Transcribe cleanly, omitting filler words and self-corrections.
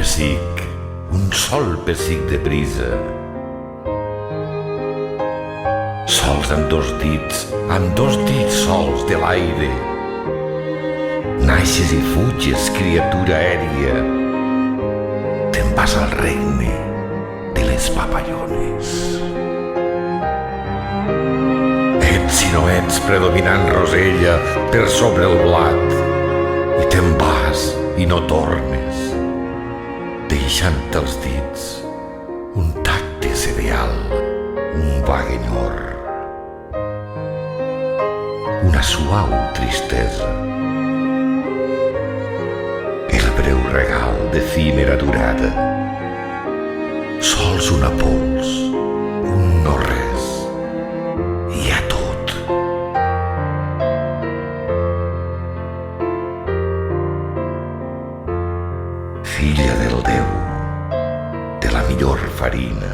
pessic, un sol pessic de brisa. Sols amb dos dits sols de l'aire. Naixes i fuges, criatura aèria. Te'n vas al regne de les papallones. Ets i no ets predominant rosella per sobre el blat, i te'n vas i no tornes, deixant els dits un tacte cereal, un vague enyor, una suau tristesa, el breu regal d'efímera durada, sols una pols, un no res, i a tot. Filla del Déu, de la millor farina,